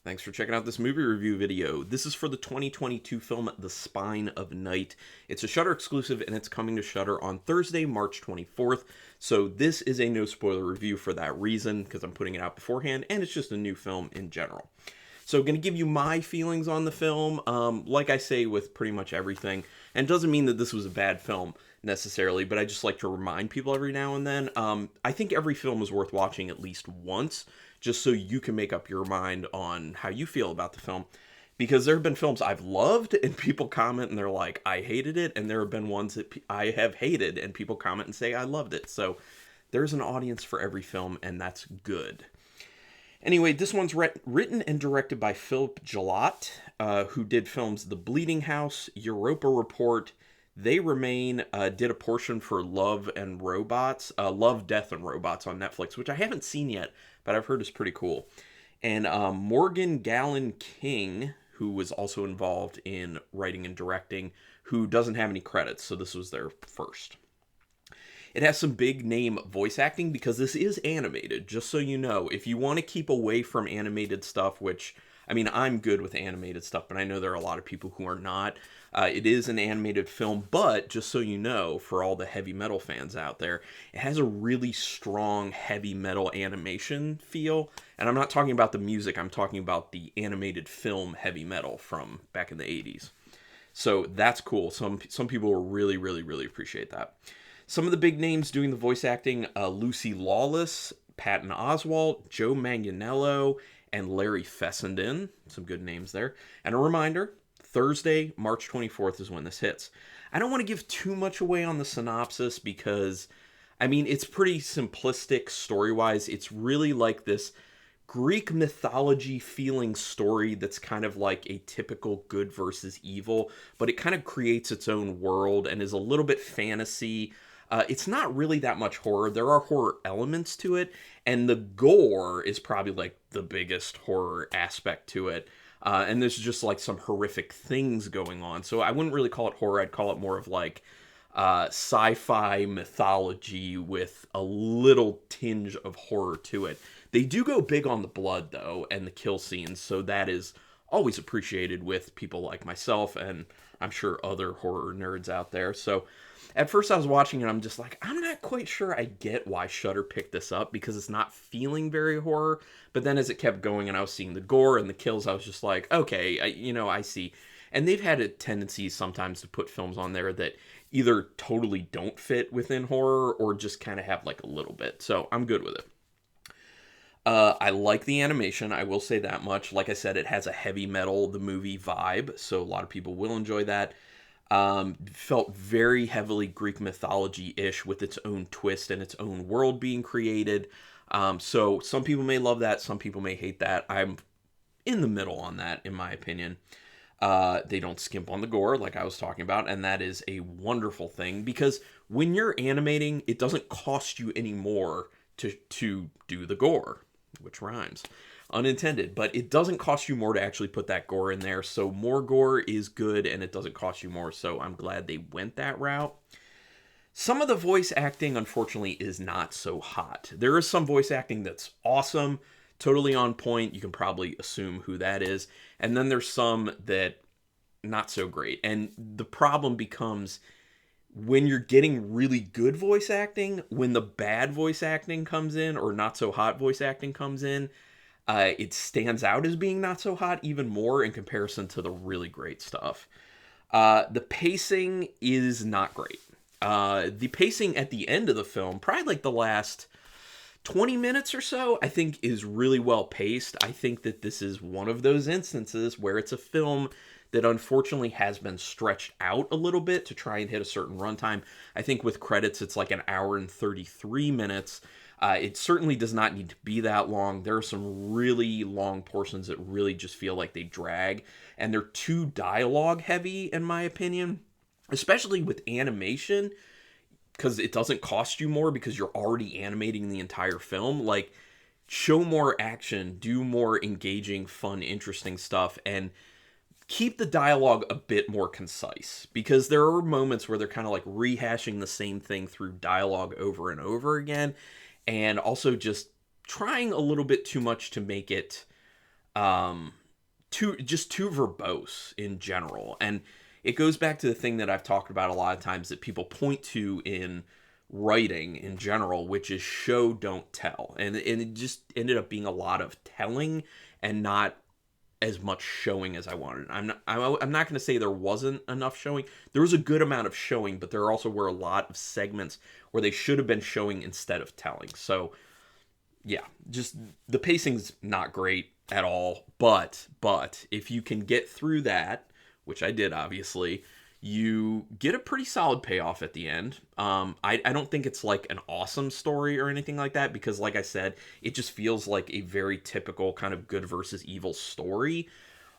Thanks for checking out this movie review video. This is for the 2022 film The Spine of Night. It's a Shudder exclusive and it's coming to Shudder on Thursday, March 24th. So this is a no spoiler review for that reason, because I'm putting it out beforehand and it's just a new film in general. So going to give you my feelings on the film, like I say with pretty much everything. And it doesn't mean that this was a bad film necessarily, but I just like to remind people every now and then. I think every film is worth watching at least once, just so you can make up your mind on how you feel about the film. Because there have been films I've loved and people comment and they're like, I hated it. And there have been ones that I have hated and people comment and say, I loved it. So there's an audience for every film, and that's good. Anyway, this one's written and directed by Gelatt, who did films The Bleeding House, Europa Report, They Remain, did a portion for Love, Death, and Robots on Netflix, which I haven't seen yet, but I've heard is pretty cool. And Morgan Galen King, who was also involved in writing and directing, who doesn't have any credits, so this was their first. It has some big name voice acting because this is animated, just so you know. If you want to keep away from animated stuff, which, I mean, I'm good with animated stuff, but I know there are a lot of people who are not. It is an animated film, but just so you know, for all the heavy metal fans out there, it has a really strong heavy metal animation feel. And I'm not talking about the music, I'm talking about the animated film heavy metal from back in the 80s. So that's cool. Some people will really, really, really appreciate that. Some of the big names doing the voice acting, Lucy Lawless, Patton Oswalt, Joe Manganiello, and Larry Fessenden. Some good names there. And a reminder, Thursday, March 24th is when this hits. I don't want to give too much away on the synopsis because, I mean, it's pretty simplistic story-wise. It's really like this Greek mythology feeling story that's kind of like a typical good versus evil, but it kind of creates its own world and is a little bit fantasy. It's not really that much horror. There are horror elements to it, and the gore is probably like the biggest horror aspect to it. And there's just like some horrific things going on. So I wouldn't really call it horror. I'd call it more of like sci-fi mythology with a little tinge of horror to it. They do go big on the blood, though, and the kill scenes, so that is always appreciated with people like myself, and I'm sure other horror nerds out there. So at first I was watching it, I'm just like, I'm not quite sure I get why Shudder picked this up, because it's not feeling very horror. But then as it kept going and I was seeing the gore and the kills, I was just like, okay, I see. And they've had a tendency sometimes to put films on there that either totally don't fit within horror or just kind of have like a little bit. So I'm good with it. I like the animation, I will say that much. Like I said, it has a heavy metal, the movie vibe, so a lot of people will enjoy that. Felt very heavily Greek mythology-ish with its own twist and its own world being created. So some people may love that, some people may hate that. I'm in the middle on that, in my opinion. They don't skimp on the gore, like I was talking about, and that is a wonderful thing, because when you're animating, it doesn't cost you any more to do the gore, which rhymes. Unintended, but it doesn't cost you more to actually put that gore in there, so more gore is good and it doesn't cost you more, so I'm glad they went that route. Some of the voice acting, unfortunately, is not so hot. There is some voice acting that's awesome, totally on point, you can probably assume who that is, and then there's some that not so great, and the problem becomes when you're getting really good voice acting, when the bad voice acting comes in, or not so hot voice acting comes in, it stands out as being not so hot even more in comparison to the really great stuff. The pacing is not great. The pacing at the end of the film, probably like the last 20 minutes or so, I think is really well paced. I think that this is one of those instances where it's a film that unfortunately has been stretched out a little bit to try and hit a certain runtime. I think with credits, it's like an hour and 33 minutes. It certainly does not need to be that long. There are some really long portions that really just feel like they drag, and they're too dialogue heavy, in my opinion, especially with animation, because it doesn't cost you more because you're already animating the entire film. Like, show more action, do more engaging, fun, interesting stuff, and keep the dialogue a bit more concise, because there are moments where they're kind of like rehashing the same thing through dialogue over and over again, and also just trying a little bit too much to make it too verbose in general. And it goes back to the thing that I've talked about a lot of times that people point to in writing in general, which is show don't tell. And it just ended up being a lot of telling and not as much showing as I wanted. I'm not going to say there wasn't enough showing. There was a good amount of showing, but there also were a lot of segments where they should have been showing instead of telling. So yeah, just the pacing's not great at all. But if you can get through that, which I did obviously, you get a pretty solid payoff at the end. I don't think it's like an awesome story or anything like that, because like I said, it just feels like a very typical kind of good versus evil story.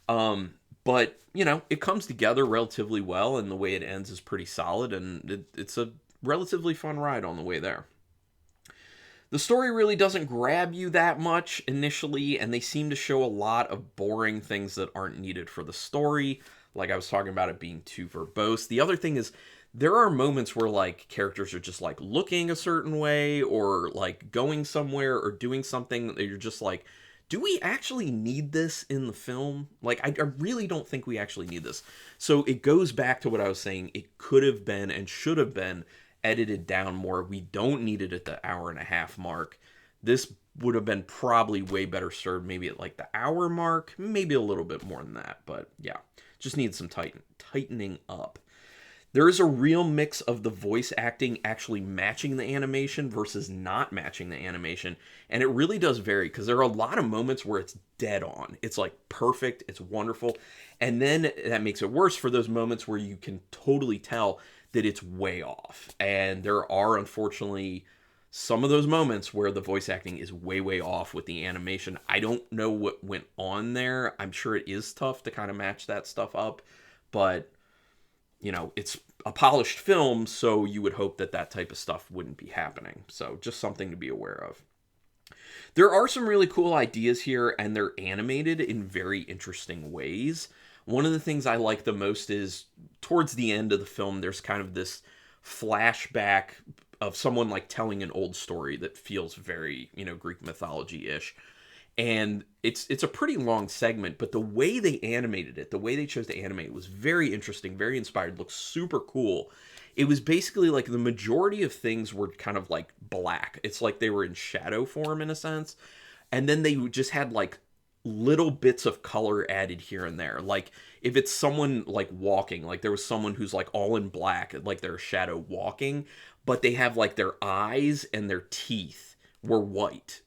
But you know, it comes together relatively well, and the way it ends is pretty solid, and it's a relatively fun ride on the way there. The story really doesn't grab you that much initially, and they seem to show a lot of boring things that aren't needed for the story. Like I was talking about it being too verbose. The other thing is, there are moments where like characters are just like looking a certain way or like going somewhere or doing something that you're just like, do we actually need this in the film? Like, I really don't think we actually need this. So it goes back to what I was saying. It could have been and should have been edited down more. We don't need it at the hour and a half mark. This would have been probably way better served maybe at like the hour mark, maybe a little bit more than that. But yeah, just needs some tightening up. There is a real mix of the voice acting actually matching the animation versus not matching the animation. And it really does vary, because there are a lot of moments where it's dead on. It's like perfect. It's wonderful. And then that makes it worse for those moments where you can totally tell that it's way off. And there are, unfortunately, some of those moments where the voice acting is way, way off with the animation. I don't know what went on there. I'm sure it is tough to kind of match that stuff up. But, you know, it's a polished film, so you would hope that that type of stuff wouldn't be happening. So just something to be aware of. There are some really cool ideas here, and they're animated in very interesting ways. One of the things I like the most is towards the end of the film, there's kind of this flashback of someone like telling an old story that feels very, you know, Greek mythology-ish. And it's a pretty long segment, but the way they animated it, the way they chose to animate it was very interesting, very inspired, looked super cool. It was basically like the majority of things were kind of like black. It's like they were in shadow form in a sense. And then they just had like little bits of color added here and there. Like if it's someone like walking, like there was someone who's like all in black, like they're a shadow walking, but they have like their eyes and their teeth were white.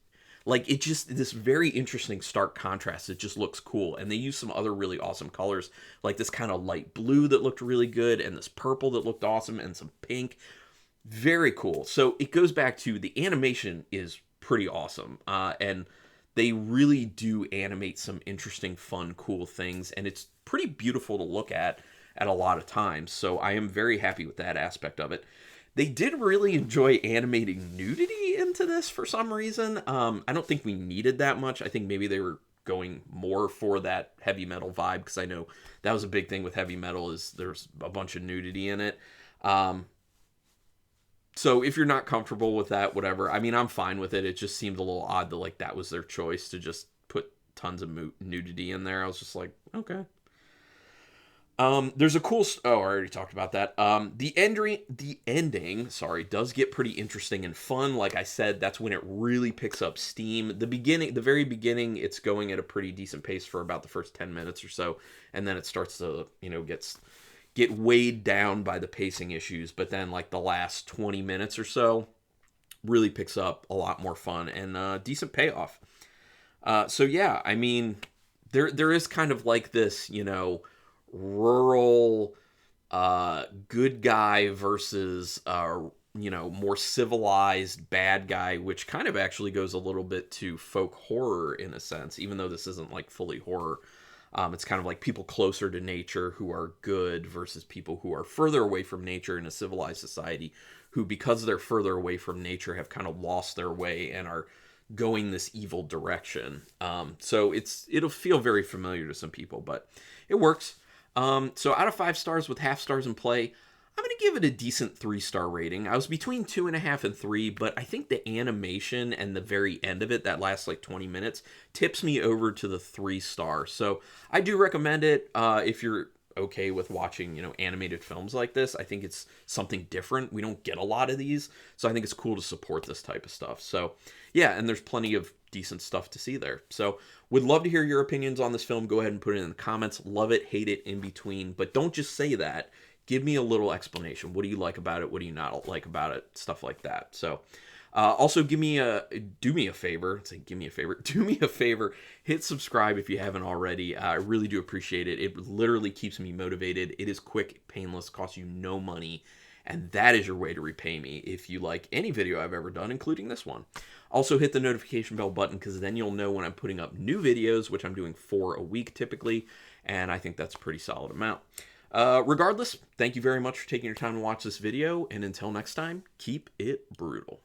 Like it just, this very interesting stark contrast. It just looks cool. And they use some other really awesome colors, like this kind of light blue that looked really good, and this purple that looked awesome, and some pink. Very cool. So it goes back to the animation is pretty awesome. And they really do animate some interesting, fun, cool things. And it's pretty beautiful to look at a lot of times. So I am very happy with that aspect of it. They did really enjoy animating nudity into this for some reason. I don't think we needed that much. I think maybe they were going more for that heavy metal vibe, because I know that was a big thing with heavy metal, is there's a bunch of nudity in it. So if you're not comfortable with that, whatever. I mean, I'm fine with it. It just seemed a little odd that like that was their choice to just put tons of nudity in there. I was just like, okay. There's a cool. Oh, I already talked about that. The ending, sorry, does get pretty interesting and fun. Like I said, that's when it really picks up steam. The very beginning, it's going at a pretty decent pace for about the first 10 minutes or so, and then it starts to, you know, get weighed down by the pacing issues. But then, like the last 20 minutes or so, really picks up a lot more fun and decent payoff. So yeah, I mean, there is kind of like this, you know, rural good guy versus you know, more civilized bad guy, which kind of actually goes a little bit to folk horror in a sense, even though this isn't like fully horror. It's kind of like people closer to nature who are good versus people who are further away from nature in a civilized society, who, because they're further away from nature, have kind of lost their way and are going this evil direction. So it'll feel very familiar to some people, but it works. So out of 5 stars with half stars in play, I'm going to give it a decent 3-star rating. I was between 2.5 and 3, but I think the animation and the very end of it, that last like 20 minutes, tips me over to the 3-star. So I do recommend it if you're okay with watching, animated films like this. I think it's something different. We don't get a lot of these, so I think it's cool to support this type of stuff. So yeah, and there's plenty of decent stuff to see there. So would love to hear your opinions on this film. Go ahead and put it in the comments. Love it, hate it, in between. But don't just say that. Give me a little explanation. What do you like about it? What do you not like about it? Stuff like that. So also do me a favor. Give me a favor. Do me a favor. Hit subscribe if you haven't already. I really do appreciate it. It literally keeps me motivated. It is quick, painless, costs you no money. And that is your way to repay me if you like any video I've ever done, including this one. Also hit the notification bell button, because then you'll know when I'm putting up new videos, which I'm doing 4 a week typically. And I think that's a pretty solid amount. Regardless, thank you very much for taking your time to watch this video, and until next time, keep it brutal.